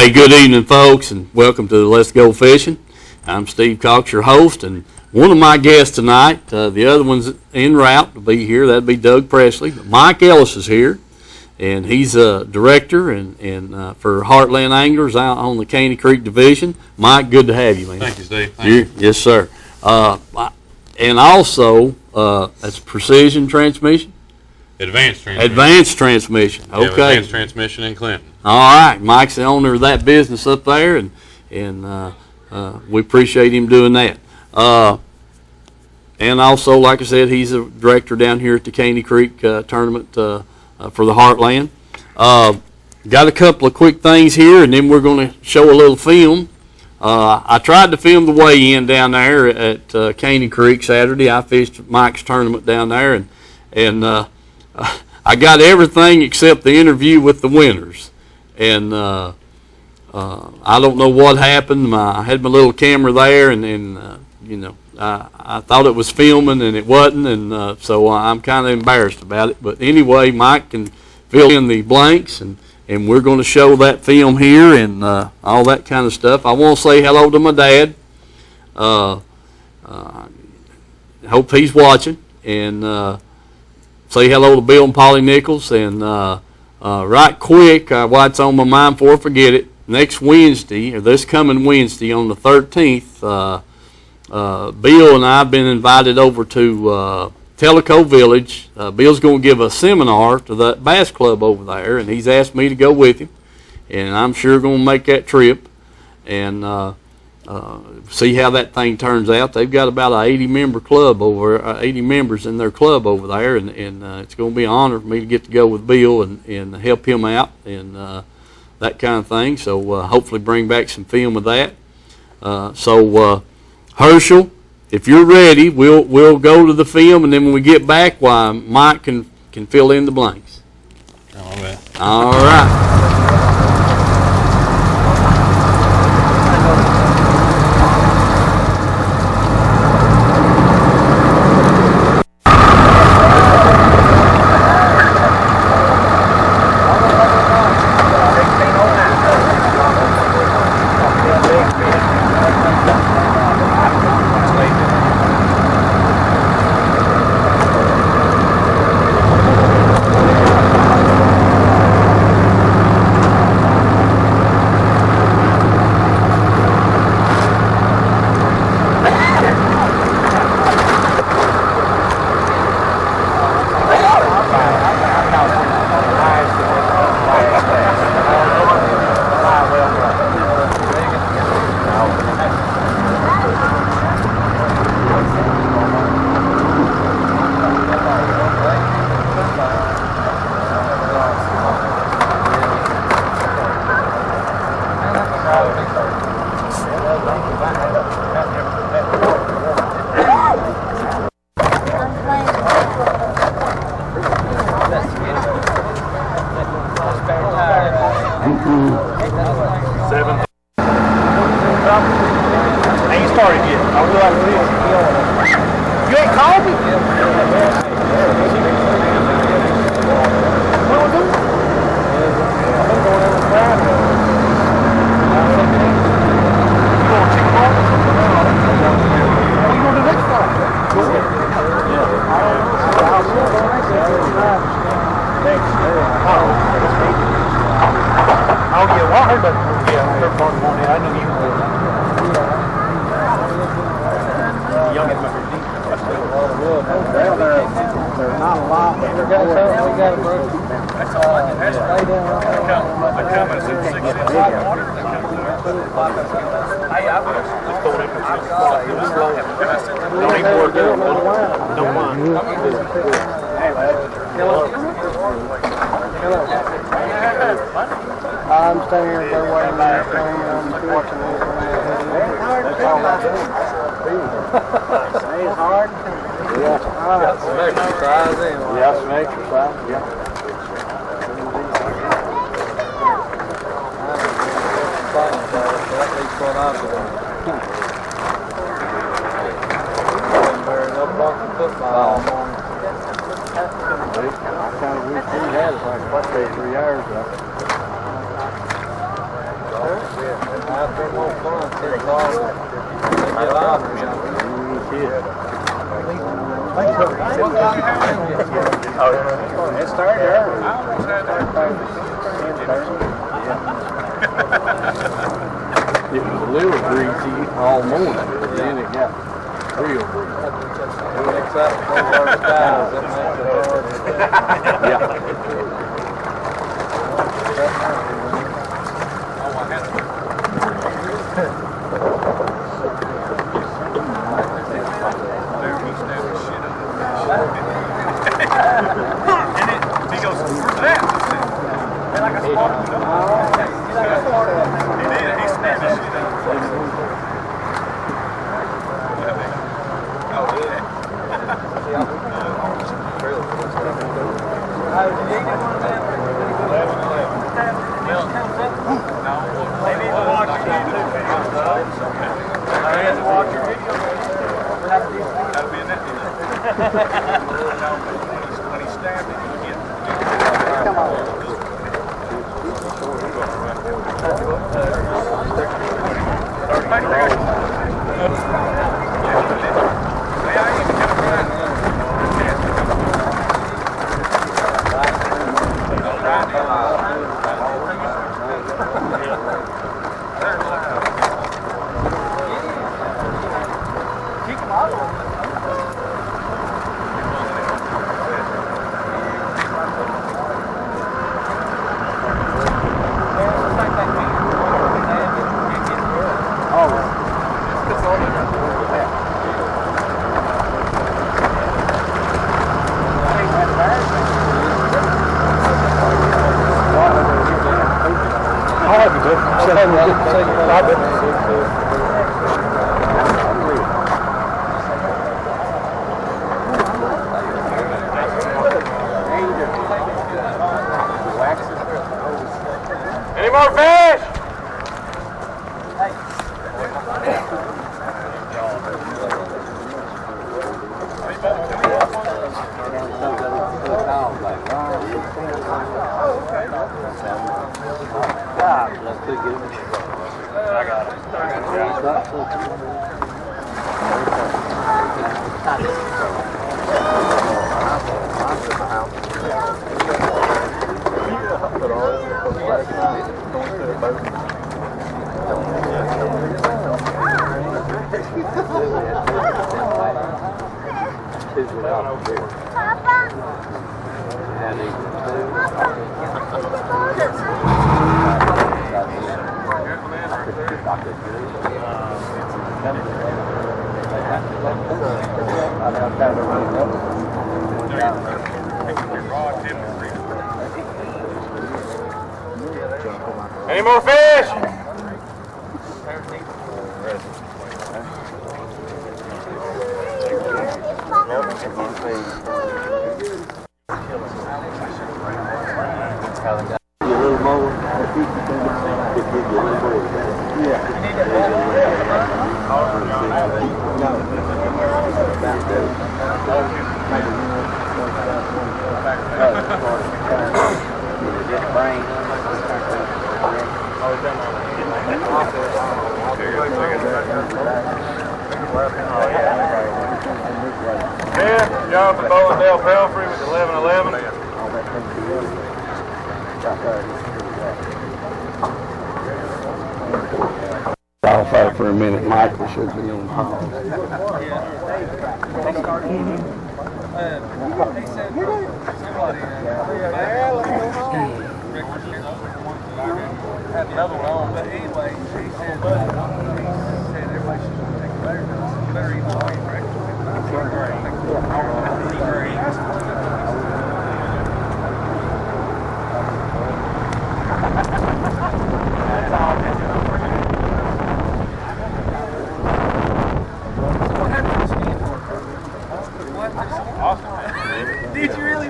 Hey, good evening, folks, and welcome to Let's Go Fishing. I'm Steve Cox, your host, and one of my guests tonight, the other one's en route to be here. That'd be Doug Presley. But Mike Ellis is here, and he's a director and for Heartland Anglers out on the Caney Creek Division. Mike, good to have you, man. Thank you, Steve. Thank you. Yes, sir. And also, that's Precision Transmission? Advanced transmission. Advanced transmission. Okay. Yeah, advanced transmission in Clinton. All right. Mike's the owner of that business up there, and we appreciate him doing that. And also, like I said, he's a director down here at the Caney Creek tournament for the Heartland. Got a couple of quick things here, and then we're going to show a little film. I tried to film the weigh-in down there at Caney Creek Saturday. I fished Mike's tournament down there, and I got everything except the interview with the winners. And I don't know what happened. I had my little camera there, and I thought it was filming, and it wasn't, and so I'm kind of embarrassed about it. But anyway, Mike can fill in the blanks, and we're going to show that film here and all that kind of stuff. I want to say hello to my dad. Hope he's watching, and say hello to Bill and Polly Nichols. And right quick, while it's on my mind before I forget it, next Wednesday, or this coming Wednesday on the 13th, Bill and I have been invited over to Tellico Village. Bill's going to give a seminar to the bass club over there, and he's asked me to go with him, and I'm sure going to make that trip and see how that thing turns out. They've got about an 80-member club 80 members in their club over there, and it's going to be an honor for me to get to go with Bill and help him out and that kind of thing. So hopefully bring back some film of that. Herschel, if you're ready, we'll go to the film, and then when we get back, Mike can fill in the blanks. All right. All right. I'm standing here for waiting watching this. It's hard. Yeah. Some exercise anyway. Yeah, some exercise. Yeah. Football. I kind of wish we had it like 3 hours ago. It started early. It was a little greasy all morning, but then it got real greasy. He goes, where's that? And like a spark. He did. He snapped that shit out. Oh, they need to watch your YouTube videos, though. They need to watch your videos. That'll be a net deal. When he stabbed it, he get. Come on. Any more fish? Any more fish? Yeah, Jonathan Bowendale Pelfrey with 1111. Off there for a minute, Michael should be on pause. Had another one on, but anyway, he said everybody should take a better eat the white breakfast. Awesome. Did you really?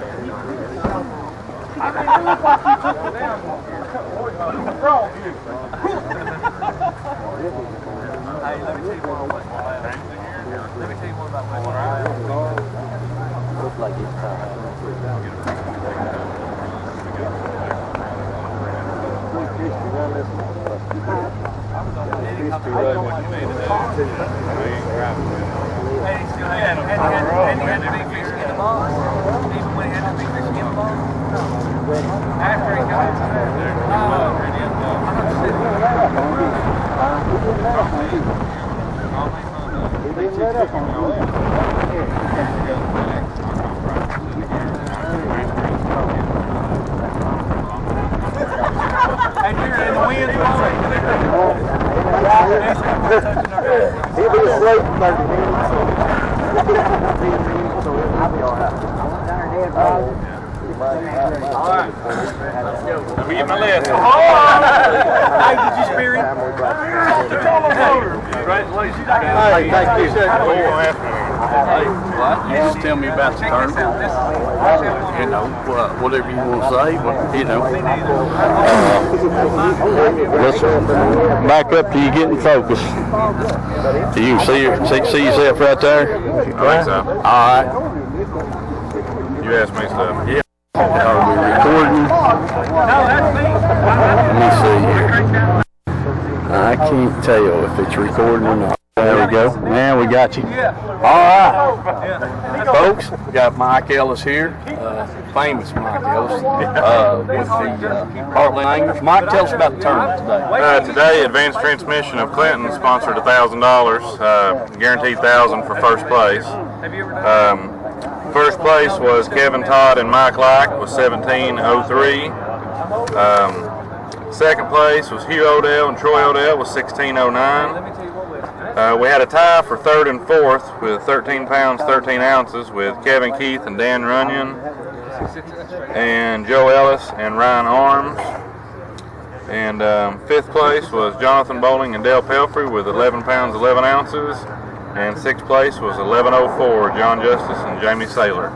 I mean, it looked like you took it down. Wrong, you. Hey, let me tell you what let me tell you what about my car. Looks like it's time. Had the big fish in the box. Even when he had the big fish in the box. After he got He'll be asleep in 30 minutes. So I'll be all right. all right. Let me get my list. Hey, did you spear him? Congratulations. Hey, thank you. You just tell me about the tournament. You know, whatever you want to say, but, you know. Let's back up till you get in focus. So you can see yourself right there? I think so. All right. You asked me stuff. Yeah. Are we recording? No, that's me. Let me see here. I can't tell if it's recording or not. There we go. Now we got you. All right. Folks, we got Mike Ellis here, famous Mike Ellis, with the Heartland Anglers. Mike, tell us about the tournament today. Today, Advanced Transmission of Clinton sponsored $1,000, guaranteed $1,000 for first place. First place was Kevin Todd and Mike Lack with 1703. Second place was Hugh Odell and Troy Odell with 1609. We had a tie for third and fourth with 13 pounds, 13 ounces with Kevin Keith and Dan Runyon and Joe Ellis and Ryan Arms. And fifth place was Jonathan Bowling and Dale Pelfrey with 11 pounds, 11 ounces. And sixth place was 1104, John Justice and Jamie Saylor.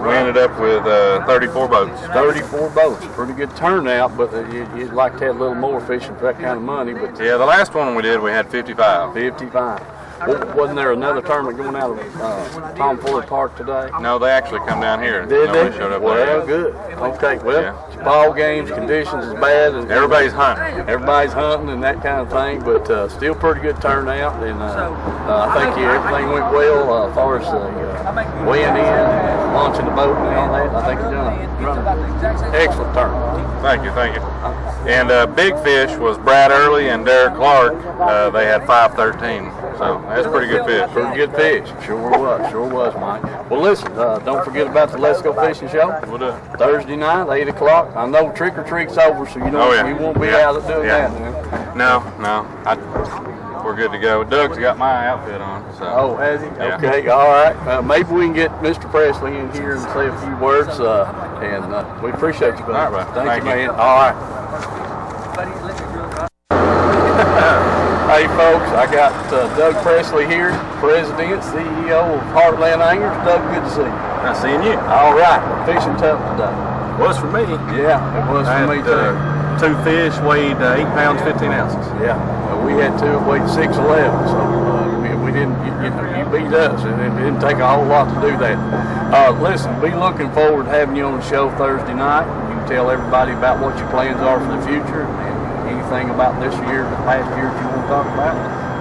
We ended up with 34 boats. 34 boats, pretty good turnout, but you'd like to have a little more fishing for that kind of money. But Yeah, the last one we did, we had 55. 55. Wasn't there another tournament going out of Tom Fuller Park today? No, they actually come down here. Did Nobody they? showed up Well, there. good. Okay, well, Yeah. ball games, conditions is bad. And Everybody's hunting. Everybody's hunting and that kind of thing, but still pretty good turnout. And I think everything went well as far as weighing in, launching the boat and all that. I think you're done. Excellent tournament. Thank you, thank you. And big fish was Brad Early and Derek Clark. They had 513. So that's pretty good fish. Pretty good fish. Sure was, Mike. Well, listen, don't forget about the Let's Go Fishing show. We'll do it. Thursday night, 8 o'clock. I know trick or treat's over, so you know Oh, yeah. you won't be Yeah. out doing Yeah. that now. No. We're good to go. Doug's got my outfit on. So. Oh, has he? Yeah. Okay, all right. Maybe we can get Mr. Presley in here and say a few words, and we appreciate you, buddy. All right, brother. Thank you, Thank you. man. All right. Hey, folks, I got Doug Presley here, President, CEO of Heartland Anglers. Doug, good to see you. Nice seeing you. All right, fishing tough today. Was for me. Yeah, it was I for had, me too. 2 fish weighed 8 pounds, 15 ounces. Yeah, we had two that weighed 6'11", so we didn't. You beat us, and it didn't take a whole lot to do that. Listen, be looking forward to having you on the show Thursday night. You can tell everybody about what your plans are for the future and anything about this year, the past years you want to talk about.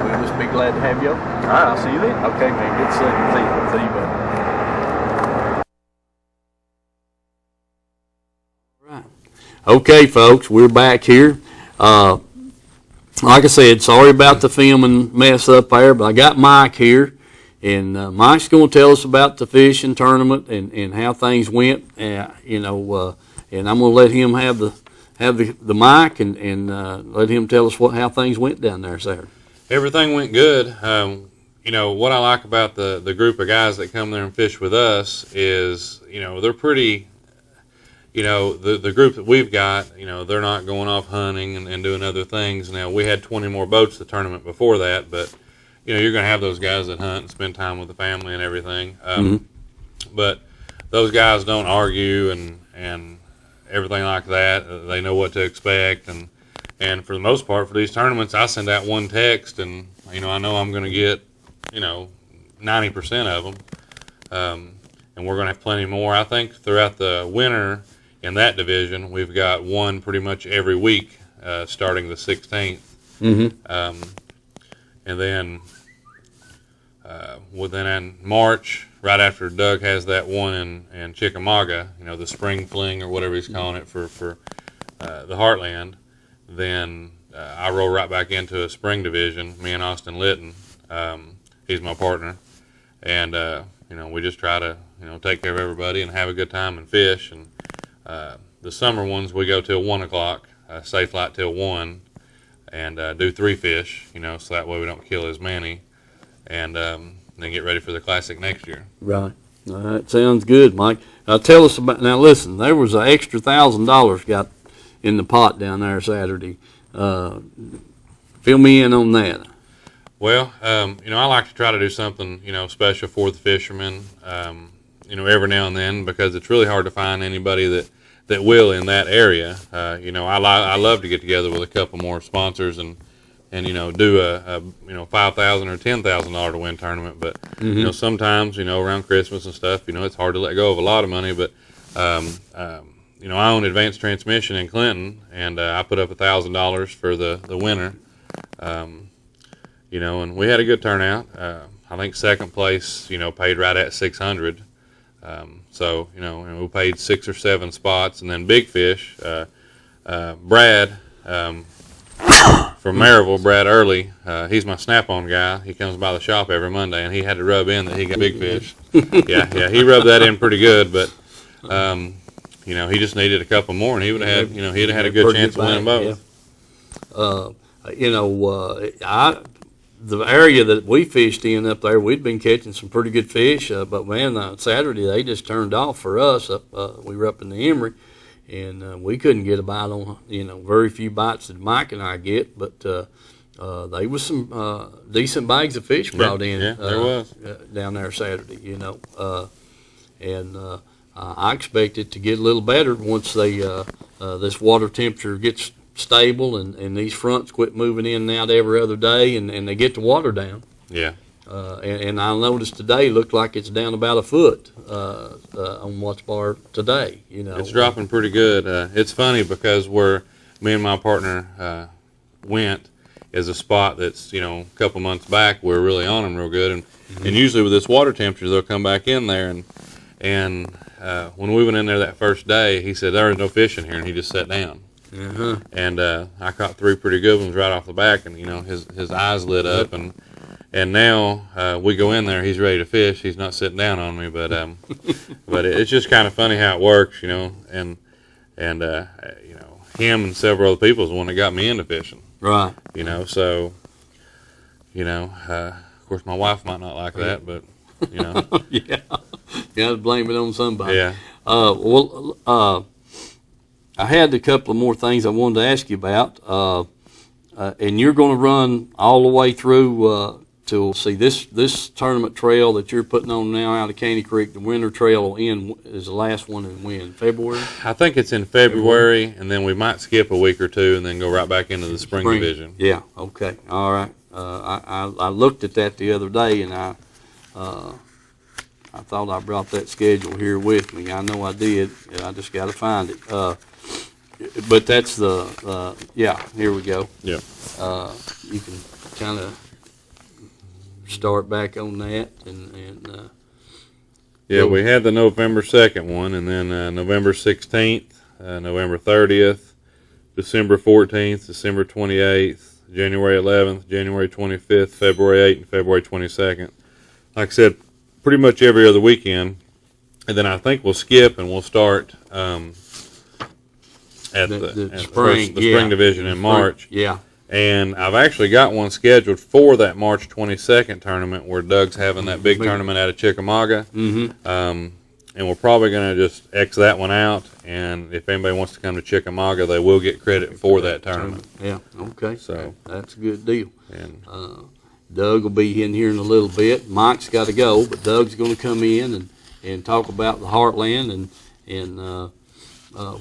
We'll just be glad to have you over. All right, I'll see you then. Okay, man. Good to see you. See you, buddy. Okay, folks, we're back here. Like I said, sorry about the filming mess up there, but I got Mike here, and Mike's going to tell us about the fishing tournament and how things went. And I'm going to let him have the mic and let him tell us how things went down there, sir. Everything went good. What I like about the group of guys that come there and fish with us is, they're pretty. The group that we've got, they're not going off hunting and doing other things. Now, we had 20 more boats the tournament before that, but, you're going to have those guys that hunt and spend time with the family and everything. But those guys don't argue and everything like that. They know what to expect. And for the most part, for these tournaments, I send out one text, and, I know I'm going to get, 90% of them. And we're going to have plenty more. I think throughout the winter, in that division, we've got one pretty much every week starting the 16th. Mm-hmm. And then within in March, right after Doug has that one in Chickamauga, the spring fling or whatever he's calling it for the Heartland, then I roll right back into a spring division, me and Austin Litton. He's my partner. And, we just try to, take care of everybody and have a good time and fish. And the summer ones, we go till 1 o'clock, safe flight till 1, and do 3 fish, so that way we don't kill as many. And then get ready for the Classic next year. Right. All right. Sounds good, Mike. Tell us about, now listen, there was an extra $1,000 got in the pot down there Saturday. Fill me in on that. Well, I like to try to do something, special for the fishermen, every now and then, because it's really hard to find anybody that will in that area. I love to get together with a couple more sponsors and do a $5,000 or $10,000 to win tournament. But sometimes around Christmas and stuff, it's hard to let go of a lot of money. But I own Advanced Transmission in Clinton, and I put up $1,000 for the winner. And we had a good turnout. I think second place, paid right at $600. So we paid 6 or 7 spots, and then big fish. Brad from Maryville, Brad Early, he's my snap-on guy. He comes by the shop every Monday, and he had to rub in that he got big fish. yeah, he rubbed that in pretty good, but he just needed a couple more, and he would have had, he'd have had a good chance of winning both. The area that we fished in up there, we'd been catching some pretty good fish, but man, on Saturday they just turned off for us. We were up in the Emory, and we couldn't get a bite on, very few bites that Mike and I get, but there was some decent bags of fish brought in. Yeah, there was. Down there Saturday, and I expect it to get a little better once this water temperature gets stable and these fronts quit moving in and out every other day and they get the water down. Yeah. And I noticed today looked like it's down about a foot on Watts Bar today. It's dropping pretty good. It's funny because where me and my partner went is a spot that's a couple months back we're really on them real good, and usually with this water temperature they'll come back in there and when we went in there that first day, he said there is no fish in here, and he just sat down. And I caught 3 pretty good ones right off the back, and his eyes lit up, and now we go in there, he's ready to fish. He's not sitting down on me, but but it's just kind of funny how it works, and him and several other people is the one that got me into fishing. Right. So of course my wife might not like that, but yeah, you got to blame it on somebody. Yeah. I had a couple of more things I wanted to ask you about, and you're going to run all the way through to see this tournament trail that you're putting on now out of Caney Creek. The winter trail is the last one in when? February? I think it's in February, and then we might skip a week or two and then go right back into the spring division. Yeah. Okay. All right. I looked at that the other day, and I thought I brought that schedule here with me. I know I did. I just got to find it. But that's here we go. Yeah. You can kind of start back on that and yeah, we had the November 2nd one, and then November 16th, November 30th, December 14th, December 28th, January 11th, January 25th, February 8th, and February 22nd. Like I said, pretty much every other weekend, and then I think we'll skip and we'll start at the spring division in March. Yeah. And I've actually got one scheduled for that March 22nd tournament where Doug's having that big tournament out of Chickamauga. And we're probably going to just X that one out. And if anybody wants to come to Chickamauga, they will get credit for that tournament. Yeah, okay. So that's a good deal. And Doug will be in here in a little bit. Mike's got to go, but Doug's going to come in and talk about the Heartland and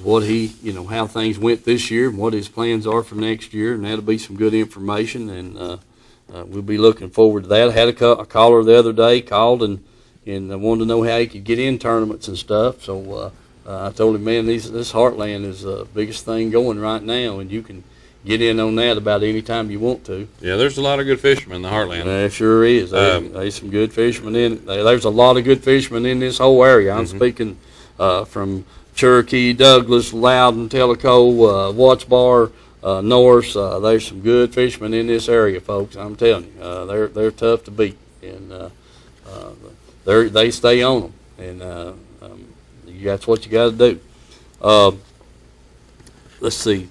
what he, how things went this year and what his plans are for next year, and that'll be some good information, and we'll be looking forward to that. I had a caller the other day called and wanted to know how he could get in tournaments and stuff, so I told him, man, this Heartland is the biggest thing going right now, and you can get in on that about any time you want to. Yeah, there's a lot of good fishermen in the Heartland. There sure is. There's some good fishermen in. There's a lot of good fishermen in this whole area. I'm speaking from Cherokee, Douglas, Loudon, Tellico, Watts Bar, Norris. There's some good fishermen in this area, folks. I'm telling you, they're tough to beat, and they stay on them, and that's what you got to do. Let's see.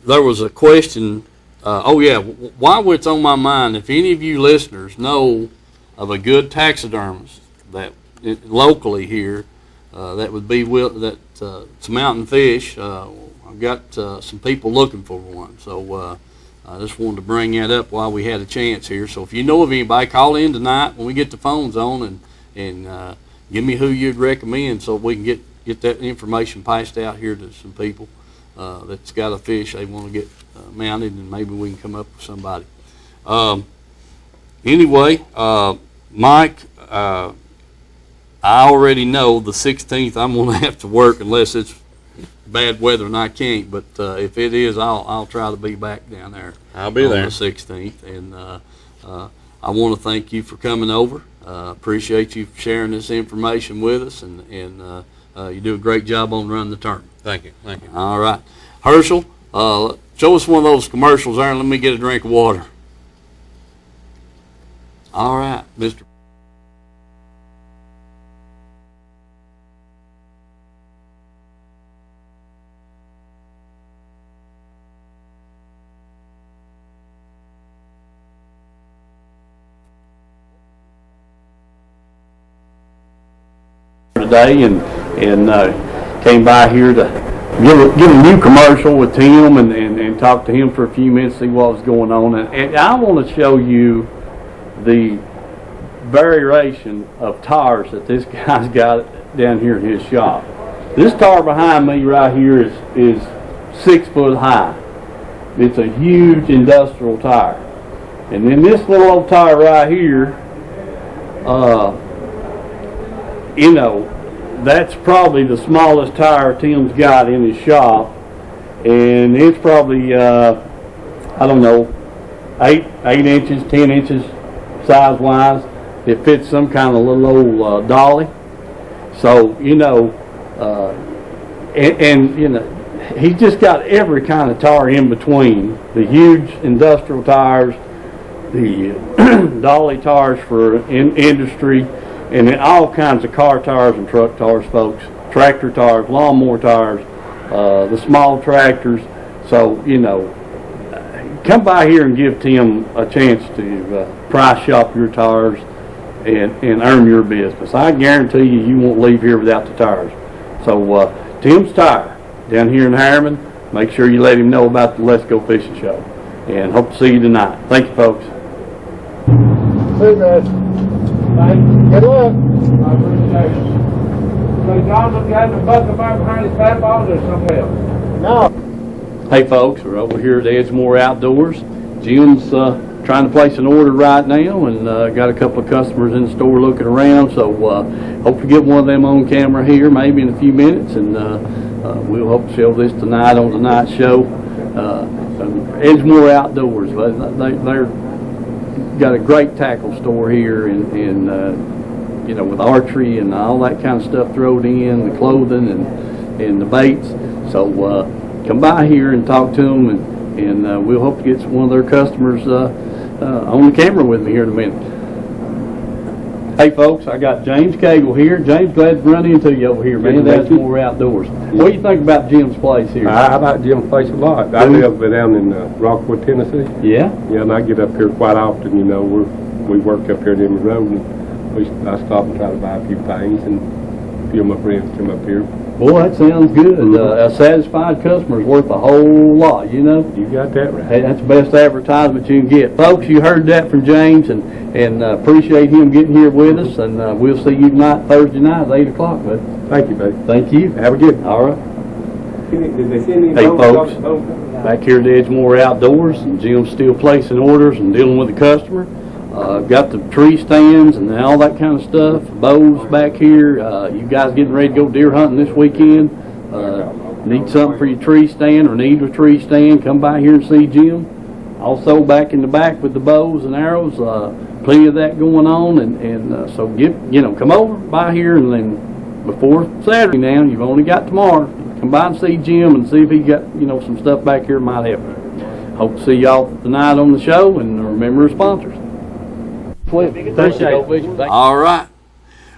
There was a question. While it's on my mind, if any of you listeners know of a good taxidermist that locally here that would be it's mountain fish, I've got some people looking for one. So I just wanted to bring that up while we had a chance here. So if you know of anybody, call in tonight when we get the phones on and give me who you'd recommend so we can get that information passed out here to some people that's got a fish they want to get mounted, and maybe we can come up with somebody. Anyway, Mike, I already know the 16th I'm going to have to work unless it's bad weather and I can't. But if it is, I'll try to be back down there. I'll be there on the 16th, and I want to thank you for coming over. Appreciate you sharing this information with us, and you do a great job on running the tournament. Thank you. Thank you. All right. Herschel, show us one of those commercials there and let me get a drink of water. All right, Mr. Today and came by here to give a new commercial with Tim and talk to him for a few minutes, see what was going on. And I want to show you the variation of tires that this guy's got down here in his shop. This tire behind me right here is 6 foot high. It's a huge industrial tire. And then this little old tire right here, that's probably the smallest tire Tim's got in his shop, and it's probably I don't know, 8 inches, 10 inches size wise. It fits some kind of little old dolly. So he's just got every kind of tire in between. The huge industrial tires, the dolly tires for industry, and then all kinds of car tires and truck tires, folks. Tractor tires, lawnmower tires, the small tractors. So, come by here and give Tim a chance to price shop your tires and earn your business. I guarantee you won't leave here without the tires. So, Tim's Tire down here in Harriman. Make sure you let him know about the Let's Go Fishing show. And hope to see you tonight. Thank you, folks. See, guys. Good luck. I appreciate it. So John look at the bucket back behind his fat balls or something else? No. Hey folks, we're over here at Edgemore Outdoors. Jim's trying to place an order right now, and got a couple of customers in the store looking around, so hope to get one of them on camera here maybe in a few minutes, and we'll hope to show this tonight on tonight's show. Edgemore Outdoors, they're got a great tackle store here, and with archery and all that kind of stuff thrown in, the clothing and the baits. So come by here and talk to them, and we'll hope to get one of their customers on the camera with me here in a minute. Hey folks, I got James Cagle here. James, glad to run into you over here, man. That's more outdoors. What do you think about Jim's place here? I like Jim's place a lot. I live down in Rockwood, Tennessee. Yeah? Yeah, and I get up here quite often. We work up here at Emory Road, and I stop and try to buy a few things, and a few of my friends come up here. Boy, that sounds good. A satisfied customer is worth a whole lot, You got that right. Hey, that's the best advertisement you can get. Folks, you heard that from James, and appreciate him getting here with us, and we'll see you tonight, Thursday night at 8 o'clock, bud. Thank you, buddy. Thank you. Have a good one. All right. Did they send any Hey, folks, back here at Edgemore Outdoors, and Jim's still placing orders and dealing with the customer. Got the tree stands and all that kind of stuff, bows back here. You guys getting ready to go deer hunting this weekend? need something for your tree stand or need a tree stand, come by here and see Jim. Also back in the back with the bows and arrows, plenty of that going on, and so come over by here, and then before Saturday now, you've only got tomorrow, come by and see Jim and see if he got some stuff back here might help. Hope to see y'all tonight on the show, and remember our sponsors. Appreciate it. All right.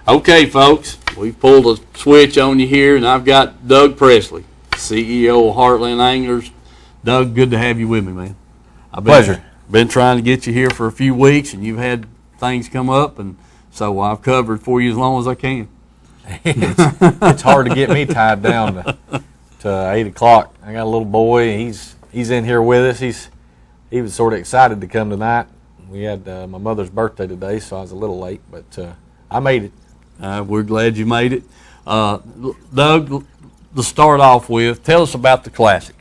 Okay, folks, we pulled a switch on you here, and I've got Doug Presley, CEO of Heartland Anglers. Doug, good to have you with me, man. Pleasure. Been trying to get you here for a few weeks, and you've had things come up, and so I've covered for you as long as I can. It's hard to get me tied down to 8 o'clock. I got a little boy. He's in here with us. He was sort of excited to come tonight. We had my mother's birthday today, so I was a little late, but I made it. We're glad you made it. Doug, to start off with, tell us about the Classic.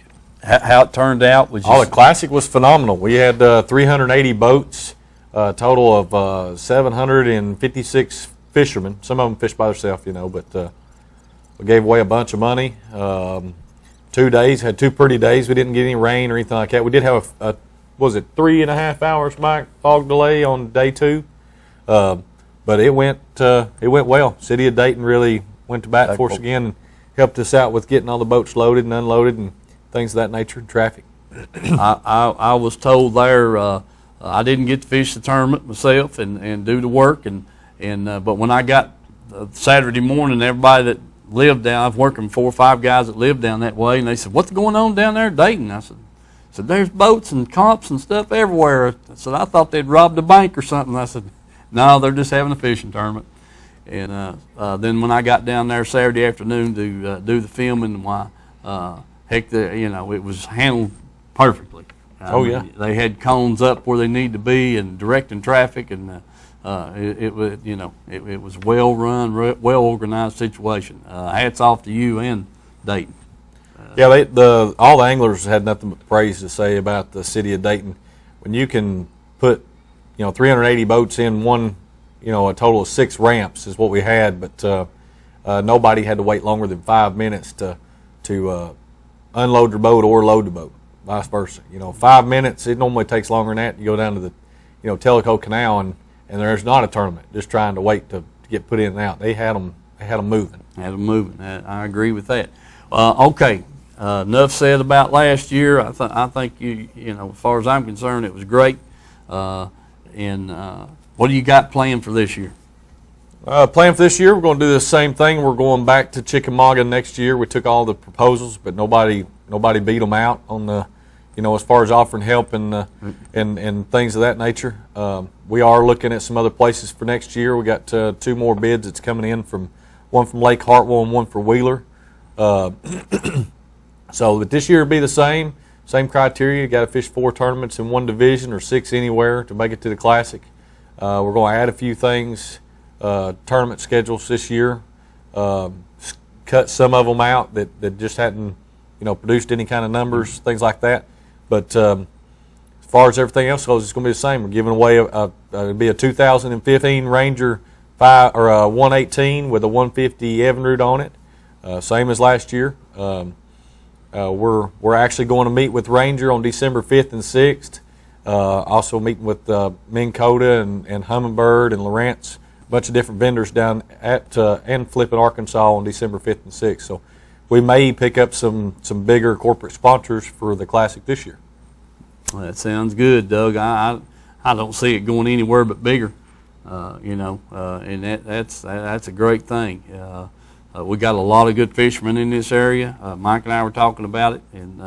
How it turned out. The Classic was phenomenal. We had 380 boats, a total of 756 fishermen. Some of them fish by themselves, but we gave away a bunch of money. 2 days, had 2 pretty days. We didn't get any rain or anything like that. We did have a 3.5 hours, Mike, fog delay on day 2. But it went well. City of Dayton really went to bat for us again and helped us out with getting all the boats loaded and unloaded and things of that nature and traffic. I was told there I didn't get to fish the tournament myself and do the work but when I got Saturday morning, everybody that lived down, I was working 4 or 5 guys that lived down that way, and they said, "What's going on down there at Dayton?" I said, "There's boats and comps and stuff everywhere." I said, "I thought they'd robbed a bank or something." I said, "No, they're just having a fishing tournament." And then when I got down there Saturday afternoon to do the filming, it was handled perfectly. Yeah. They had cones up where they need to be and directing traffic, and it was well run, well organized situation. Hats off to you and Dayton. All the anglers had nothing but praise to say about the city of Dayton. When you can put 380 boats in one, a total of 6 ramps is what we had, but nobody had to wait longer than 5 minutes to unload their boat or load the boat, vice versa. 5 minutes, it normally takes longer than that. You go down to the Tellico Canal and there's not a tournament, just trying to wait to get put in and out. They had them moving. I agree with that. Okay, enough said about last year. I think as far as I'm concerned, it was great. And what do you got planned for this year? Plan for this year, we're going to do the same thing. We're going back to Chickamauga next year. We took all the proposals, but nobody beat them out on the, as far as offering help and things of that nature. We are looking at some other places for next year. We got 2 more bids that's coming in one from Lake Hartwell and one for Wheeler. So, but this year will be the same criteria. You got to fish 4 tournaments in one division or 6 anywhere to make it to the Classic. We're going to add a few things. Tournament schedules this year, cut some of them out that just hadn't produced any kind of numbers, things like that. But as far as everything else goes, it's going to be the same. We're giving away it'll be a 2015 Ranger 118 with a 150 Evinrude on it, same as last year. We're actually going to meet with Ranger on December 5th and 6th. Also meeting with Minn Kota and Humminbird and Lawrence. A bunch of different vendors down at and Flippin, Arkansas on December 5th and 6th. So we may pick up some bigger corporate sponsors for the Classic this year. Well, that sounds good, Doug. I don't see it going anywhere but bigger, and that's a great thing. We got a lot of good fishermen in this area. Mike and I were talking about it, and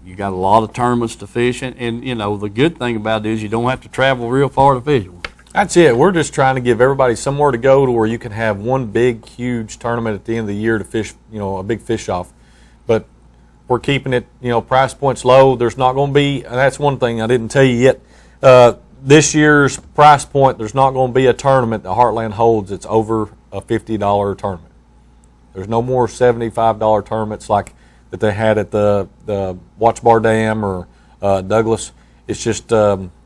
you got a lot of tournaments to fish, and the good thing about it is you don't have to travel real far to fish one. That's it. We're just trying to give everybody somewhere to go to where you can have one big, huge tournament at the end of the year to fish, a big fish off. But we're keeping it, price points low. There's not going to be, and that's one thing I didn't tell you yet. This year's price point, there's not going to be a tournament that Heartland holds that's over a $50 tournament. There's no more $75 tournaments like that they had at the Watch Bar Dam or Douglas. It's just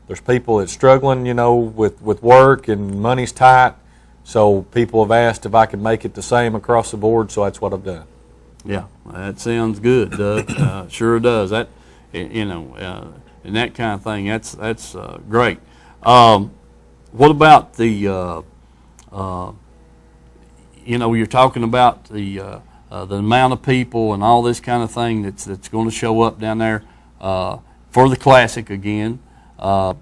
there's people that's struggling, with work and money's tight. So people have asked if I can make it the same across the board, so that's what I've done. Yeah, that sounds good, Doug. Sure does. That, and that kind of thing. That's great. What about the you're talking about the amount of people and all this kind of thing that's going to show up down there for the Classic again, and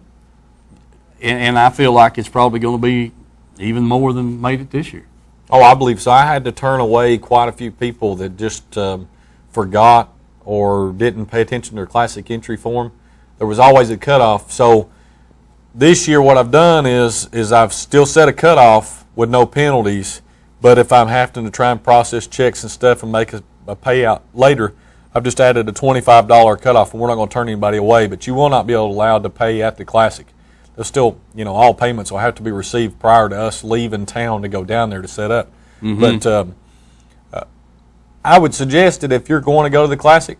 I feel like it's probably going to be even more than made it this year. Oh, I believe so. I had to turn away quite a few people that just forgot or didn't pay attention to their Classic entry form. There was always a cutoff. So this year what I've done is I've still set a cutoff with no penalties, but if I'm having to try and process checks and stuff and make a payout later, I've just added a $25 cutoff, and we're not going to turn anybody away, but you will not be allowed to pay at the Classic. There's still, all payments will have to be received prior to us leaving town to go down there to set up. Mm-hmm. But I would suggest that if you're going to go to the Classic,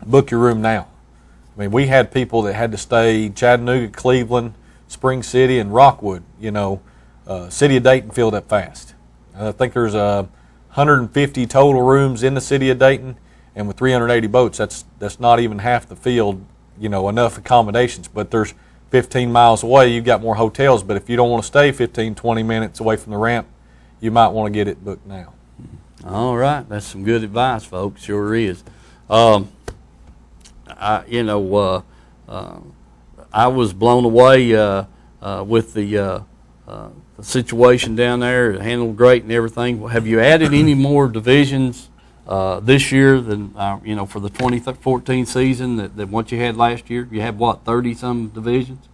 book your room now. I mean, we had people that had to stay Chattanooga, Cleveland, Spring City, and Rockwood. City of Dayton filled up fast. I think there's 150 total rooms in the city of Dayton, and with 380 boats, that's not even half the field. Enough accommodations, but there's 15 miles away, you've got more hotels, but if you don't want to stay 15, 20 minutes away from the ramp, you might want to get it booked now. All right, that's some good advice, folks. Sure is. I was blown away with the situation down there. It handled great and everything. Have you added any more divisions this year than for the 2014 season than what you had last year? You had 30-some divisions?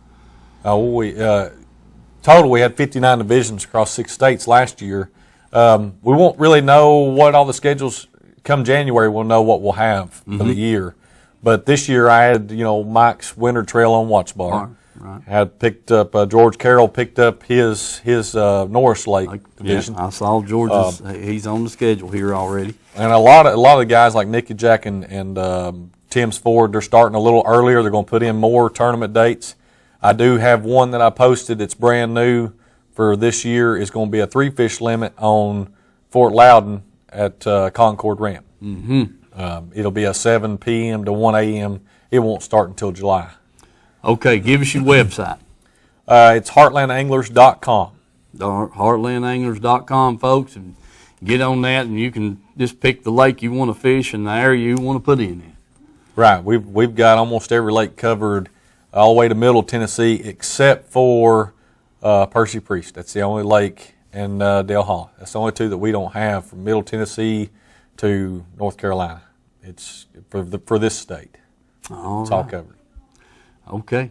Total we had 59 divisions across 6 states last year. We won't really know what all the schedules come January. We'll know what we'll have for the year. But this year I had Mike's Winter Trail on Watch Bar. Right. Had picked up George Carroll picked up his Norris Lake division. Yeah, I saw George's. He's on the schedule here already. And a lot of the guys like Nicky Jack and Tim's Ford, they're starting a little earlier. They're going to put in more tournament dates. I do have one that I posted that's brand new for this year. Is going to be a 3-fish limit on Fort Loudon at Concord Ramp. Mm-hmm. It'll be a 7 p.m. to 1 a.m. It won't start until July. Okay, give us your website. It's heartlandanglers.com. Heartlandanglers.com, folks, and get on that, and you can just pick the lake you want to fish and the area you want to put in it. Right. We've got almost every lake covered all the way to Middle Tennessee except for Percy Priest. That's the only lake in Dale Hall. That's the only 2 that we don't have from Middle Tennessee to North Carolina. It's for this state. All it's right. all covered. Okay.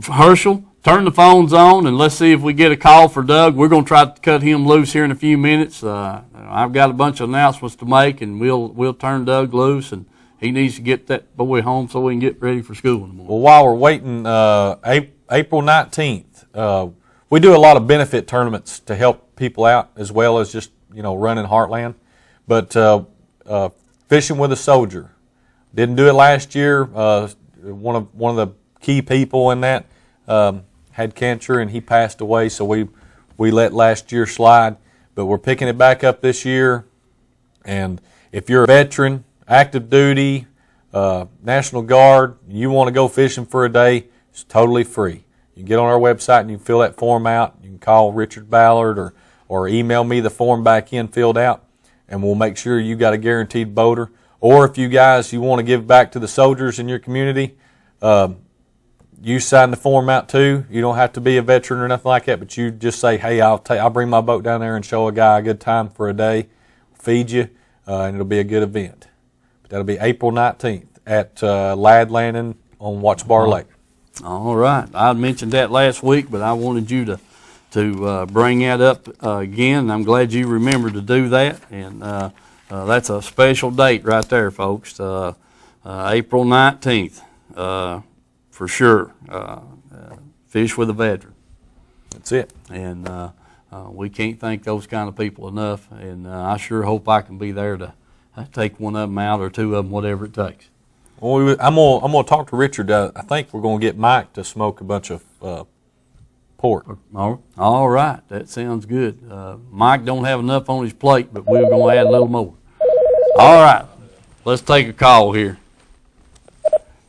Herschel, turn the phones on and let's see if we get a call for Doug. We're going to try to cut him loose here in a few minutes. I've got a bunch of announcements to make, and we'll turn Doug loose, and he needs to get that boy home so we can get ready for school in the morning. Well, while we're waiting, April 19th, we do a lot of benefit tournaments to help people out as well as just running Heartland. But Fishing with a Soldier, didn't do it last year. One of the key people in that had cancer and he passed away, so we let last year slide. But we're picking it back up this year. And if you're a veteran, active duty, National Guard, you want to go fishing for a day, it's totally free. You can get on our website and you can fill that form out. You can call Richard Ballard or email me the form back in filled out, and we'll make sure you got a guaranteed boater. Or if you want to give back to the soldiers in your community, you sign the form out too. You don't have to be a veteran or nothing like that, but you just say, hey, I'll bring my boat down there and show a guy a good time for a day, feed you, and it'll be a good event. But that'll be April 19th at Ladd Landing on Watch Bar Lake. All right. I mentioned that last week, but I wanted you to bring that up again. I'm glad you remembered to do that, and that's a special date right there, folks. April 19th, for sure. Fish with a Veteran. That's it. And we can't thank those kind of people enough, and I sure hope I can be there to take one of them out or 2 of them, whatever it takes. Well, I'm gonna talk to Richard. I think we're gonna get Mike to smoke a bunch of support. All right, that sounds good. Mike don't have enough on his plate, but we're going to add a little more. All right, let's take a call here.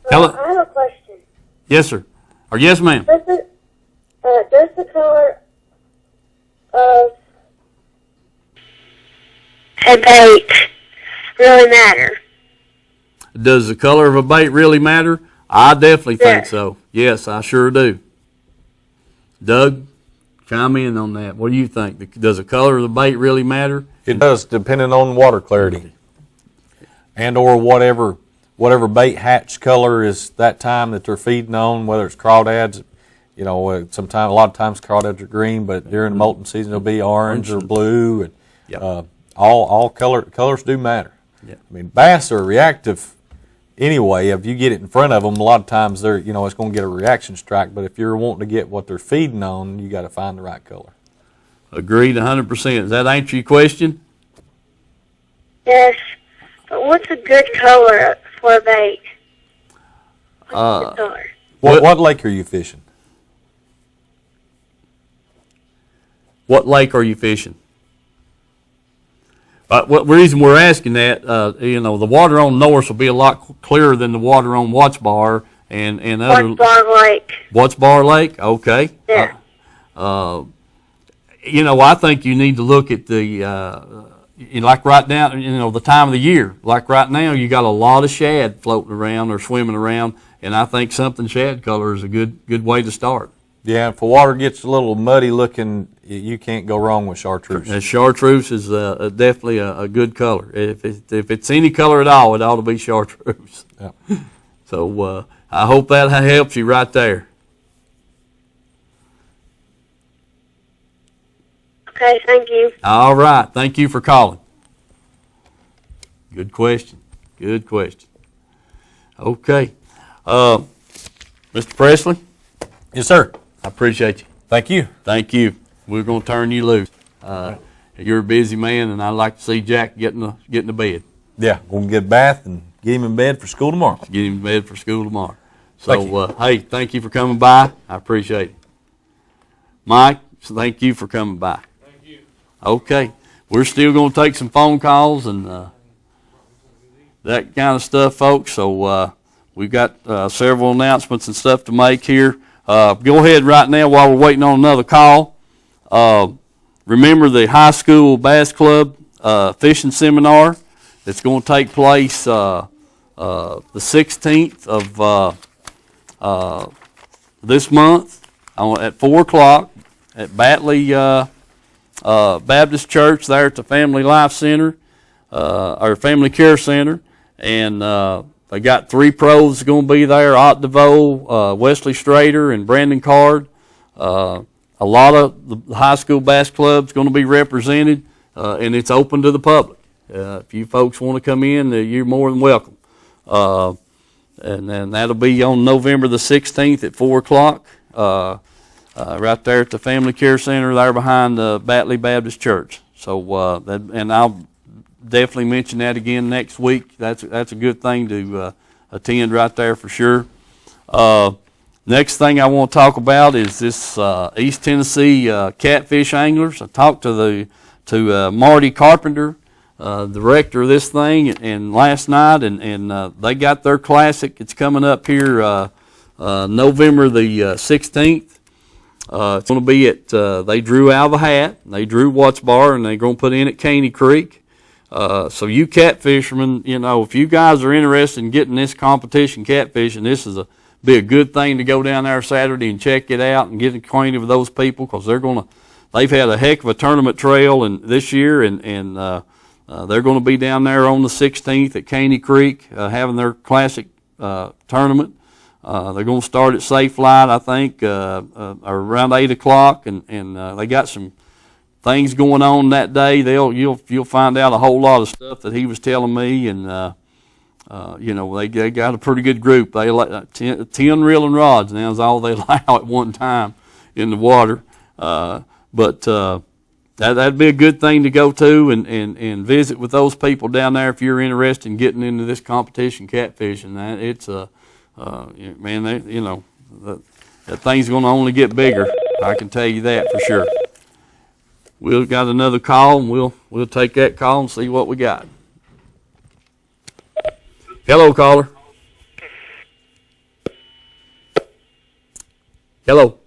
Hello. I have a question. Yes, sir. Or yes, ma'am. Does the color of a bait really matter? Does the color of a bait really matter? I definitely think Yes. so. Yes, I sure do. Doug, chime in on that. What do you think? Does the color of the bait really matter? It does, depending on water clarity, and or whatever bait hatch color is that time that they're feeding on. Whether it's crawdads, a lot of times crawdads are green, but during the molting season they'll be orange or blue, and Yep. all colors do matter. Yep. I mean, bass are reactive anyway. If you get it in front of them, a lot of times they're it's going to get a reaction strike. But if you're wanting to get what they're feeding on, you got to find the right color. Agreed 100%. Does that answer your question? Yes. But what's a good color for a bait? What's the color? What lake are you fishing? What lake are you fishing? What reason we're asking that, the water on Norris will be a lot clearer than the water on Watts Bar and other. Watts Bar Lake. Watts Bar Lake? Okay. Yeah. I think you need to look at the, like right now, the time of the year. Like right now, you got a lot of shad floating around or swimming around, and I think something shad color is a good way to start. Yeah, if the water gets a little muddy looking, you can't go wrong with chartreuse. And chartreuse is definitely a good color. If it's any color at all, it ought to be chartreuse. Yeah. So I hope that helps you right there. Okay, thank you. All right. Thank you for calling. Good question. Good question. Okay. Mr. Presley, Yes, sir. I appreciate you. Thank you. Thank you. We're going to turn you loose. You're a busy man, and I'd like to see Jack getting to bed. Yeah, we'll get a bath and get him in bed for school tomorrow. Get him to bed for school tomorrow. Thank So, hey, thank you for coming by. I appreciate it. Mike, thank you for coming by. Thank you. Okay. We're still going to take some phone calls and that kind of stuff, folks. So we've got several announcements and stuff to make here. Go ahead right now while we're waiting on another call. Remember the high school bass club fishing seminar that's going to take place the 16th of this month at 4 o'clock at Batley Baptist Church there at the Family Life Center or Family Care Center, and they got 3 pros going to be there: Ott DeVoe, Wesley Strader, and Brandon Card. A lot of the high school bass club's going to be represented, and it's open to the public. If you folks want to come in, you're more than welcome. And then that'll be on November the 16th at 4 o'clock, right there at the Family Care Center, there behind the Batley Baptist Church. So, and I'll definitely mention that again next week. That's a good thing to attend right there for sure. Next thing I want to talk about is this East Tennessee catfish anglers. I talked to Marty Carpenter, director of this thing, and last night, and they got their classic. It's coming up here November the 16th. It's going to be at they drew out of a hat, they drew Watts Bar, and they're going to put in at Caney Creek. So you catfishermen, if you guys are interested in getting this competition catfishing, this is be a good thing to go down there Saturday and check it out and get acquainted with those people, because they've had a heck of a tournament trail this year, and they're going to be down there on the 16th at Caney Creek having their classic tournament. They're going to start at Safe Light, I think, around 8 o'clock, and they got some things going on that day. You'll find out a whole lot of stuff that he was telling me, and they got a pretty good group. They 10 reeling rods now is all they allow at one time in the water, but that'd be a good thing to go to and visit with those people down there if you're interested in getting into this competition catfishing. It's that thing's going to only get bigger. I can tell you that for sure. We've got another call, and we'll take that call and see what we got. Hello, caller. Hello.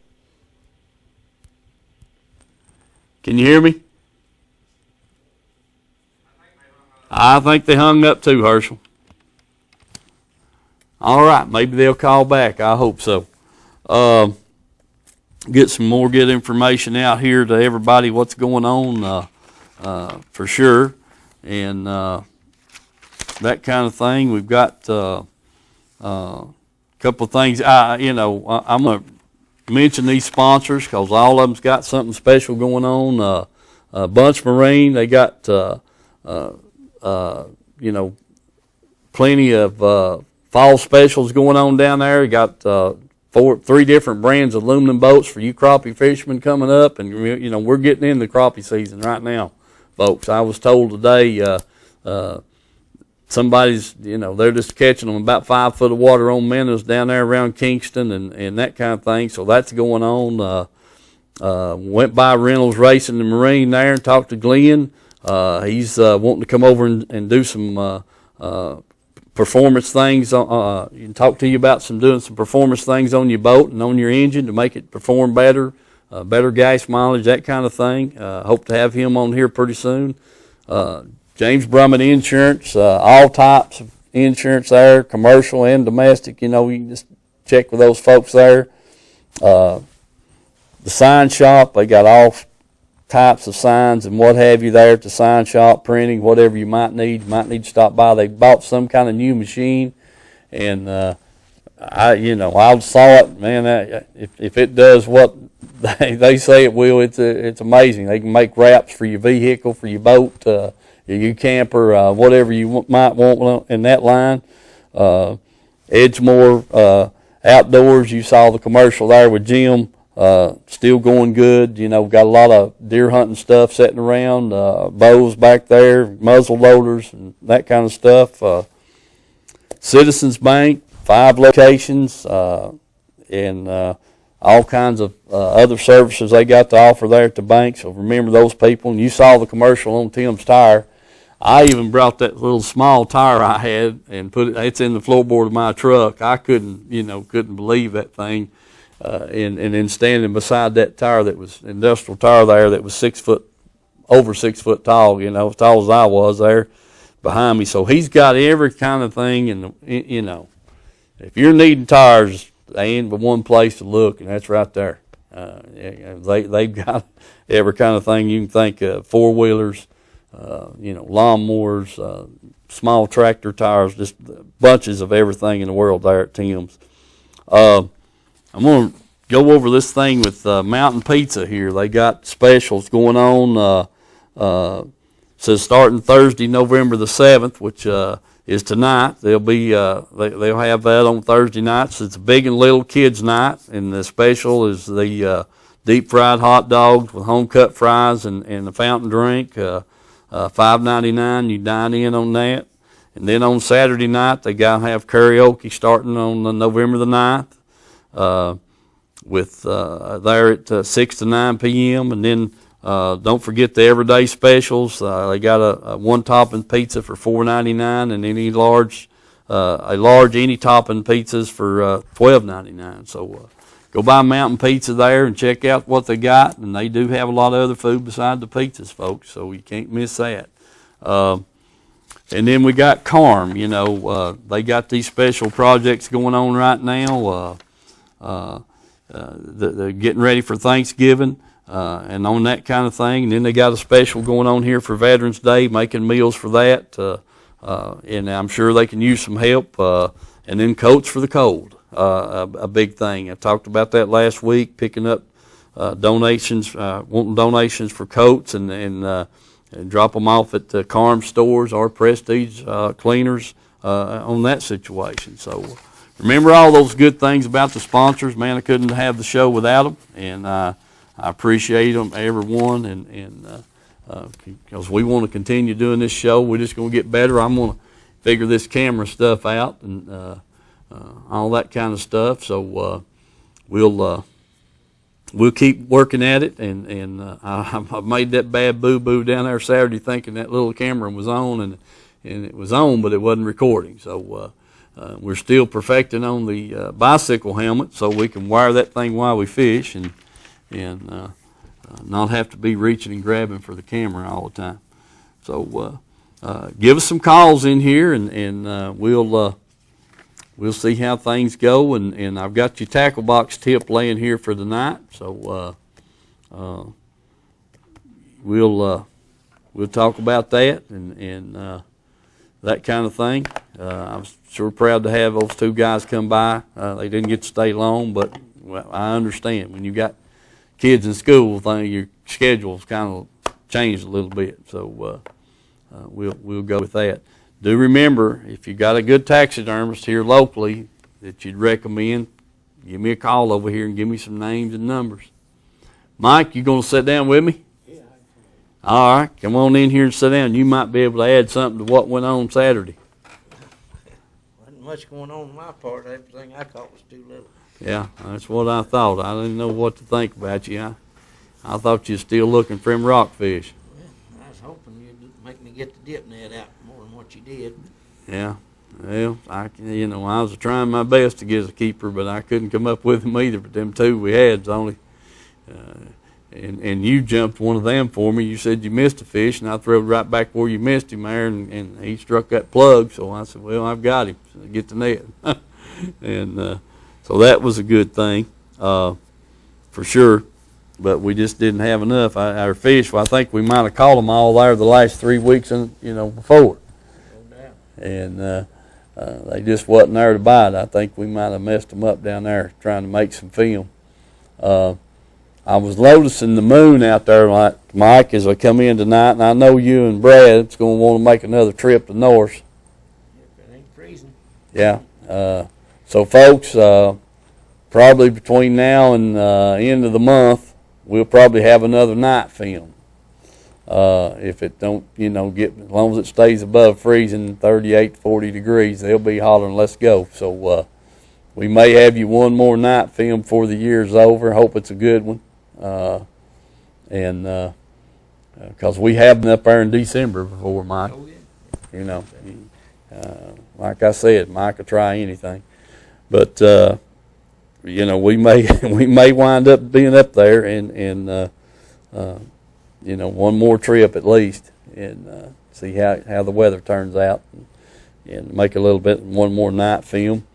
Can you hear me? I think they hung up too, Herschel. All right, maybe they'll call back. I hope so. Get some more good information out here to everybody what's going on for sure, and that kind of thing. We've got a couple of things. I'm going to mention these sponsors because all of them's got something special going on. Bunch Marine, they got plenty of fall specials going on down there. You got 3 different brands of aluminum boats for you crappie fishermen coming up, and we're getting in the crappie season right now, folks. I was told today somebody's they're just catching them about 5 foot of water on minnows down there around Kingston and that kind of thing. So that's going on. Went by Reynolds Racing and Marine there and talked to Glenn. He's wanting to come over and do some performance things. You can talk to you about doing some performance things on your boat and on your engine to make it perform better, better gas mileage, that kind of thing. Hope to have him on here pretty soon. James Brummett Insurance, all types of insurance there, commercial and domestic. You can just check with those folks there. The sign shop, they got all types of signs and what have you there at the sign shop, printing, whatever you might need. You might need to stop by. They bought some kind of new machine, and I saw it, man. If it does what they say it will, it's amazing. They can make wraps for your vehicle, for your boat, your camper, whatever you might want in that line. Edgemore Outdoors, you saw the commercial there with Jim. Still going good. Got a lot of deer hunting stuff sitting around, bows back there, muzzle loaders, and that kind of stuff. Citizens Bank, 5 locations, and all kinds of other services they got to offer there at the bank. So remember those people. And you saw the commercial on Tim's Tire. I even brought that little small tire I had and it's in the floorboard of my truck. I couldn't believe that thing. And then standing beside that tire that was industrial tire there that was over 6 foot tall, as tall as I was there behind me. So he's got every kind of thing, and if you're needing tires, they ain't but one place to look, and that's right there. They've got every kind of thing you can think of: 4-wheelers, lawnmowers, small tractor tires, just bunches of everything in the world there at Tim's. I'm going to go over this thing with Mountain Pizza here. They got specials going on. Says starting Thursday, November the 7th, which is tonight. They'll have that on Thursday nights. It's a big and little kids night, and the special is the deep fried hot dogs with home cut fries and the fountain drink. $5.99. You dine in on that. And then on Saturday night, they got to have karaoke starting on November the 9th. With there at 6 to 9 p.m. And then don't forget the everyday specials. They got a 1-topping pizza for $4.99 and any large any topping pizzas for $12.99. So go by Mountain Pizza there and check out what they got. And they do have a lot of other food besides the pizzas, folks. So you can't miss that. And then we got Carm. They got these special projects going on right now. They're getting ready for Thanksgiving and on that kind of thing. And then they got a special going on here for Veterans Day, making meals for that. And I'm sure they can use some help. And then coats for the cold, a big thing. I talked about that last week, picking up donations, wanting donations for coats and drop them off at the Carm stores or Prestige Cleaners on that situation. So remember all those good things about the sponsors. Man, I couldn't have the show without them, and I appreciate them, everyone, and because we want to continue doing this show. We're just going to get better. I'm going to figure this camera stuff out and all that kind of stuff. So we'll we'll keep working at it, and I made that bad boo-boo down there Saturday thinking that little camera was on, and it was on, but it wasn't recording. So we're still perfecting on the bicycle helmet so we can wire that thing while we fish and not have to be reaching and grabbing for the camera all the time. So give us some calls in here, and we'll see how things go. And I've got your tackle box tip laying here for the night. So we'll talk about that and that kind of thing. I was sure proud to have those two guys come by. They didn't get to stay long, but well, I understand when you got kids in school, your schedule's kind of changed a little bit. So we'll go with that. Do remember, if you got a good taxidermist here locally that you'd recommend, give me a call over here and give me some names and numbers. Mike, you going to sit down with me? Yeah. All right, come on in here and sit down. You might be able to add something to what went on Saturday. Wasn't much going on my part. Everything I caught was too little. Yeah, that's what I thought. I didn't know what to think about you. I thought you were still looking for them rockfish. Well, I was hoping you'd make me get the dip net out more than what you did. Yeah, well, I was trying my best to get a keeper, but I couldn't come up with them either. But them two we had's only, and you jumped one of them for me. You said you missed a fish, and I threw it right back where you missed him there, and he struck that plug. So I said, well, I've got him. So get the net, and so that was a good thing, for sure. But we just didn't have enough. Our fish, well, I think we might have caught them all there the last 3 weeks, before. And they just wasn't there to bite. I think we might have messed them up down there trying to make some film. I was noticing the moon out there, like Mike, as I come in tonight, and I know you and Brad's going to want to make another trip to North. If it ain't freezing. Yeah. So, folks, probably between now and end of the month, we'll probably have another night film. If it don't, get, as long as it stays above freezing 38 to 40 degrees, they'll be hollering, let's go. So we may have you one more night film before the year's over. Hope it's a good one. Because we have been up there in December before, Mike. Oh, yeah. Like I said, Mike will try anything. But, we may wind up being up there and one more trip at least, and see how the weather turns out, and make a little bit one more night film,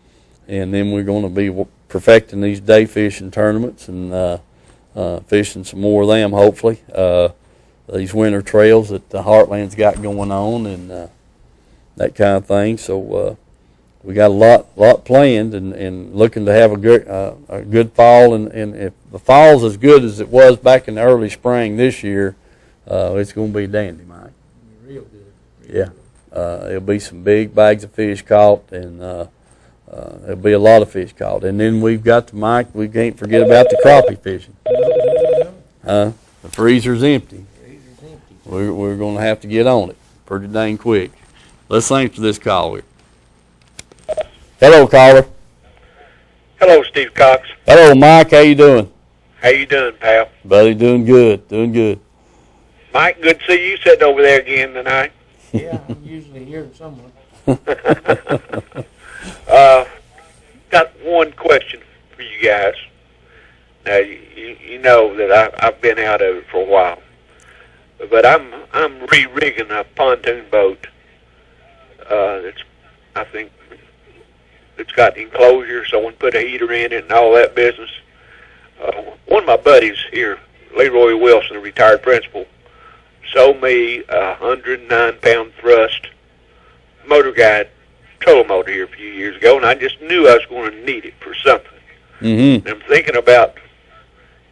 and then we're going to be perfecting these day fishing tournaments and fishing some more of them hopefully. These winter trails that the Heartland's got going on and that kind of thing. So we got a lot planned and looking to have a good fall, and if the fall's as good as it was back in the early spring this year, it's going to be dandy, Mike. Real good. Yeah, there'll be some big bags of fish caught, and there'll be a lot of fish caught. And then we've got Mike. We can't forget about the crappie fishing. The freezer's empty. We're going to have to get on it pretty dang quick. Let's answer this call here. Hello, caller. Hello, Steve Cox. Hello, Mike. How you doing? How you doing, pal? Buddy, doing good. Doing good. Mike, good to see you sitting over there again tonight. Yeah, I'm usually here somewhere. Got one question for you guys. Now, you know that I've been out of it for a while, but I'm re-rigging a pontoon boat. I think it's got enclosure, someone put a heater in it and all that business. One of my buddies here, Leroy Wilson, a retired principal, sold me a 109-pound thrust motor guide trolling motor here a few years ago, and I just knew I was going to need it for something. Mm-hmm. And I'm thinking about,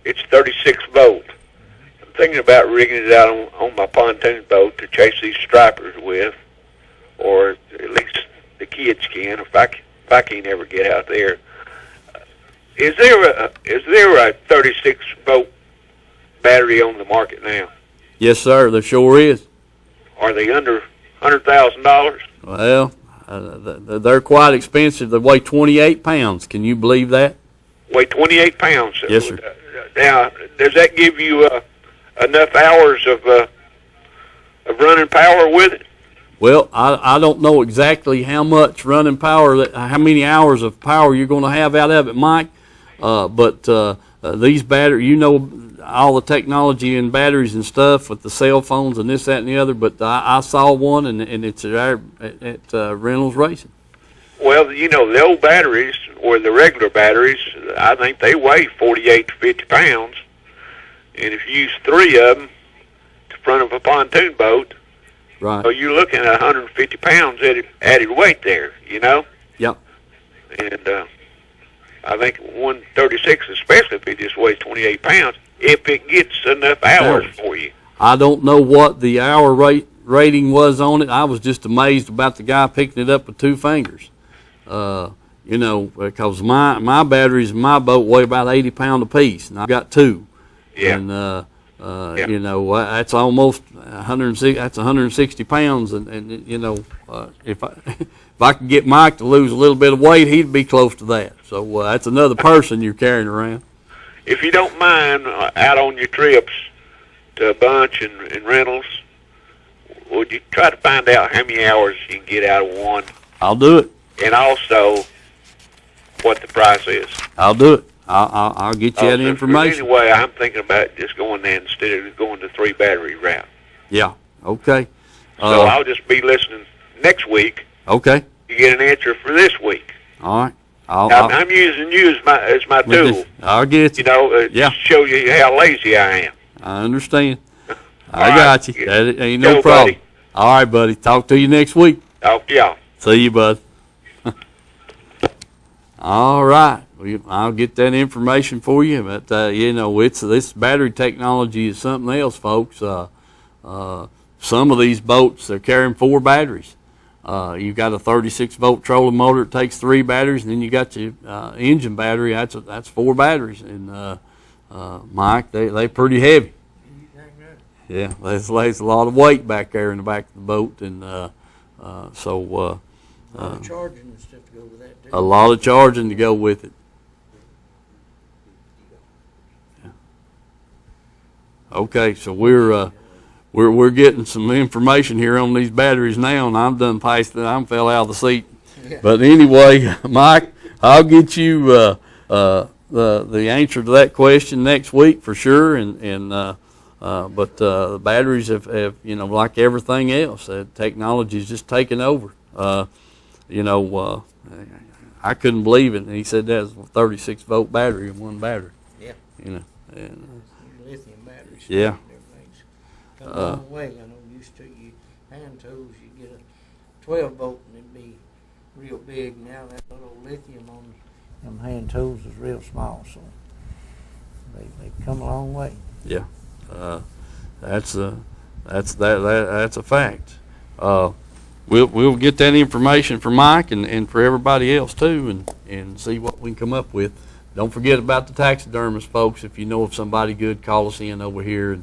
it's 36 volt. I'm thinking about rigging it out on my pontoon boat to chase these stripers with, or at least the kids can, if I can't ever get out there. Is there a 36 volt battery on the market now? Yes, sir. There sure is. Are they under $100,000? Well, they're quite expensive. They weigh 28 pounds. Can you believe that? Weigh 28 pounds. Yes, sir. Now, does that give you enough hours of running power with it? Well, I don't know exactly how much running power, how many hours of power you're going to have out of it, Mike. But these batteries, you know, all the technology in batteries and stuff with the cell phones and this, that, and the other. But I saw one, and it's at Reynolds Racing. Well, you know, the old batteries, or the regular batteries, I think they weigh 48 to 50 pounds. And if you use 3 of them to front of a pontoon boat, right, so you're looking at 150 pounds added weight there, you know? Yep. And I think 136, especially if it just weighs 28 pounds, if it gets enough hours for you. I don't know what the hour rating was on it. I was just amazed about the guy picking it up with 2 fingers. You know, because my batteries in my boat weigh about 80 pounds apiece, and I've got 2. Yeah. And you know, that's almost 160. That's 160 pounds, and you know, if I could get Mike to lose a little bit of weight, he'd be close to that. So that's another person you're carrying around. If you don't mind, out on your trips to a bunch and rentals, would you try to find out how many hours you can get out of one? I'll do it. And also, what the price is. I'll do it. I'll get you that information. Anyway, I'm thinking about just going there instead of going the 3 battery route. Yeah. Okay. So I'll just be listening next week. Okay. You get an answer for this week. All right. I'm using you as my tool. I'll get you. You know, yeah. To show you how lazy I am. I understand. I got you. That ain't no Go, problem. buddy. All right, buddy. Talk to you next week. Talk to y'all. See you, bud. All right. I'll get that information for you. But, you know, this battery technology is something else, folks. Some of these boats, they're carrying 4 batteries. You've got a 36-volt trolling motor that takes 3 batteries, and then you got your engine battery. That's 4 batteries. And, Mike, they're pretty heavy. Yeah, there's a lot of weight back there in the back of the boat. And so... a lot of charging and stuff to go with that, too. A lot of charging to go with it. Yeah. Okay, so we're getting some information here on these batteries now, and I'm done past that. I fell out of the seat. Yeah. But anyway, Mike, I'll get you the answer to that question next week for sure. But the batteries have, you know, like everything else, technology is just taking over. You know, I couldn't believe it. And he said that was a 36-volt battery in one battery. Yeah. You know. And, lithium batteries. Yeah. Everything's come a long way. I know used to you hand tools, you get a 12-volt and it'd be real big. Now that little lithium on them hand tools is real small. So they've come a long way. Yeah. That's a fact. We'll get that information for Mike and for everybody else too, and see what we can come up with. Don't forget about the taxidermist, folks. If you know of somebody good, call us in over here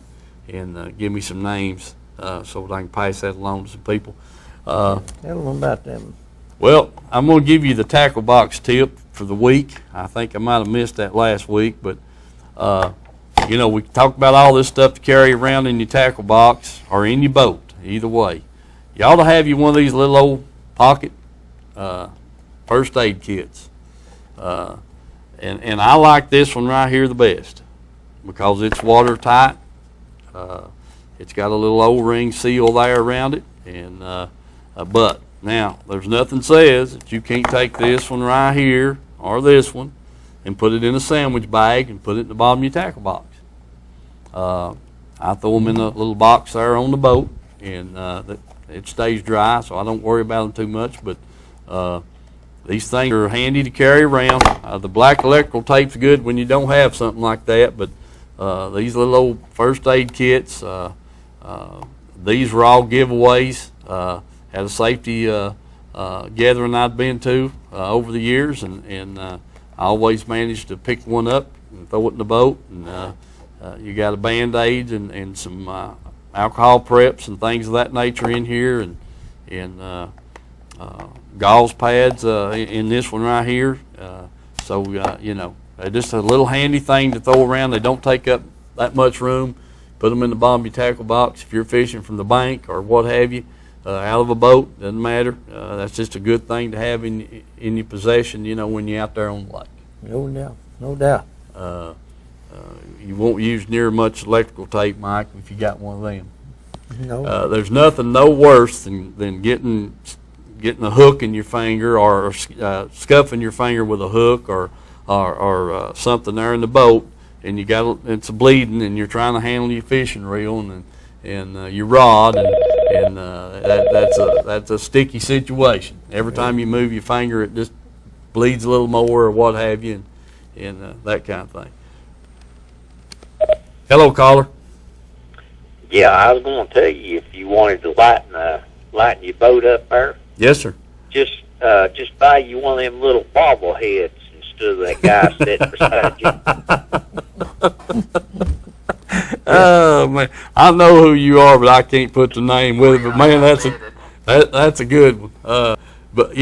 and give me some names so that I can pass that along to some people. Tell them about them. Well, I'm going to give you the tackle box tip for the week. I think I might have missed that last week, but you know, we talked about all this stuff to carry around in your tackle box or in your boat, either way. You ought to have you one of these little old pocket first aid kits. And I like this one right here the best because it's watertight. It's got a little O-ring seal there around it. And but now, there's nothing says that you can't take this one right here or this one and put it in a sandwich bag and put it in the bottom of your tackle box. I throw them in a little box there on the boat, and it stays dry, so I don't worry about them too much. But these things are handy to carry around. The black electrical tape's good when you don't have something like that, but these little old first aid kits, these were all giveaways. Had a safety gathering I'd been to over the years, and I always managed to pick one up and throw it in the boat. And you got a Band-Aid and some alcohol preps and things of that nature in here, and gauze pads in this one right here. So you know, Just a little handy thing to throw around. They don't take up that much room. Put them in the bottom of your tackle box if you're fishing from the bank or what have you, out of a boat, doesn't matter. That's just a good thing to have in your possession, when you're out there on the lake. No doubt, no doubt. You won't use near much electrical tape, Mike, if you got one of them. No. There's nothing no worse than getting a hook in your finger or scuffing your finger with a hook or something there in the boat, and it's bleeding, and you're trying to handle your fishing reel and your rod, and that's a sticky situation. Every time you move your finger, it just bleeds a little more or what have you, and that kind of thing. Hello, caller. Yeah, I was going to tell you if you wanted to lighten your boat up there. Yes, sir. Just buy you one of them little bobbleheads instead of that guy sitting beside you. Oh man, I know who you are, but I can't put the name with it. But man, that's a good one. But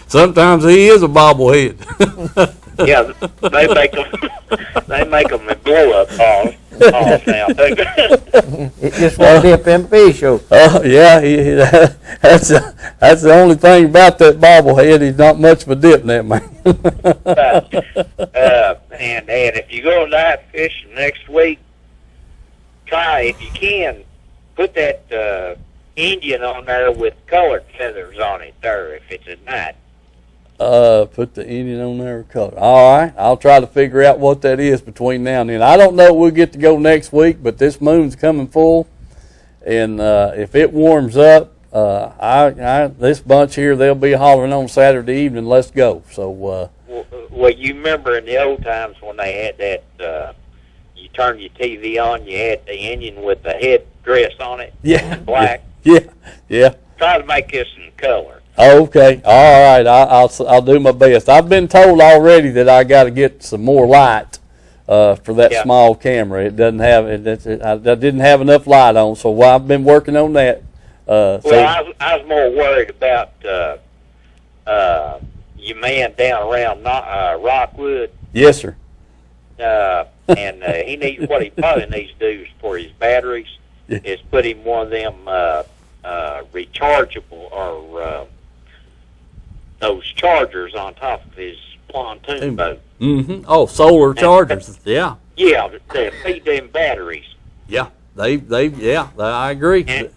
sometimes he is a bobblehead. Yeah, they make them in blow-up balls now. It just won't dip them fish. Oh yeah, that's the only thing about that bobblehead. He's not much of a dip, that man. And if you go night fishing next week, try, if you can, put that Indian on there with colored feathers on it there if it's at night. Put the Indian on there with color. All right, I'll try to figure out what that is between now and then. I don't know if we'll get to go next week, but this moon's coming full, and if it warms up, this bunch here, they'll be hollering on Saturday evening, let's go. So, well, you remember in the old times when they had that, you turned your TV on, you had the Indian with the head dress on it, yeah, black. Yeah. Try to make this in color. Okay, all right. I'll do my best. I've been told already that I got to get some more light for that small camera. It doesn't have I didn't have enough light on, so I've been working on that. I was more worried about your man down around Rockwood. Yes, sir. And what he probably needs to do is for his batteries is put him one of them rechargeable or those chargers on top of his pontoon boat. Mm-hmm. Oh, solar chargers. Yeah. Yeah, they feed them batteries. Yeah, I agree. And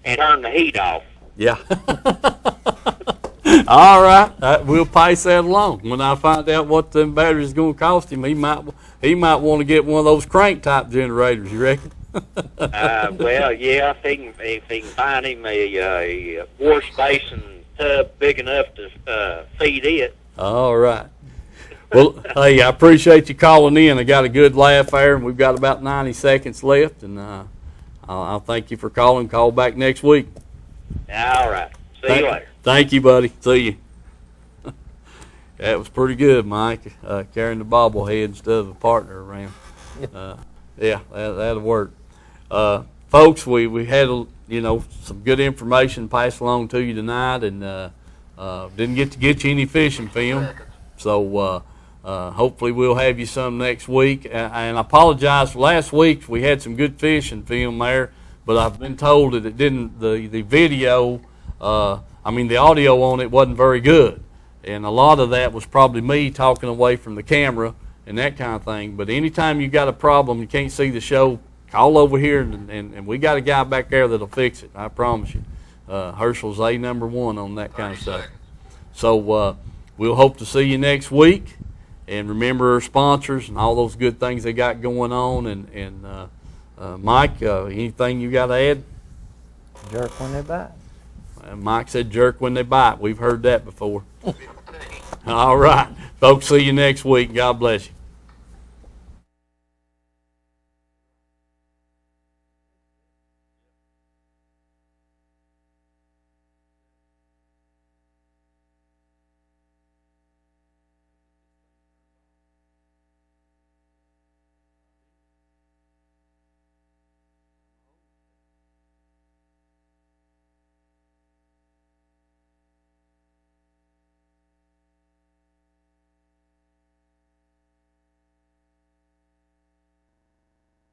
turn the heat off. Yeah. All right, we'll pass that along. When I find out what them batteries is going to cost him, he might want to get one of those crank type generators. You reckon? Well, yeah, if he can find him a wash basin tub big enough to feed it. All right. Well, hey, I appreciate you calling in. I got a good laugh there, and we've got about 90 seconds left, and I'll thank you for calling. Call back next week. All right. See you later. Thank you, buddy. See you. That was pretty good, Mike, carrying the bobblehead instead of a partner around. Yeah, that'll work. Folks, we had some good information passed along to you tonight, and didn't get to get you any fishing film, so hopefully we'll have you some next week. And I apologize for last week. We had some good fishing film there, but I've been told that it didn't. The video, the audio on it wasn't very good, and a lot of that was probably me talking away from the camera and that kind of thing. But anytime you got a problem, you can't see the show, call over here, and we got a guy back there that'll fix it. I promise you. Herschel's #1 on that kind of stuff. So we'll hope to see you next week. And remember our sponsors and all those good things they got going on. And Mike, anything you got to add? Jerk when they bite. Mike said jerk when they bite. We've heard that before. All right. Folks, see you next week. God bless you.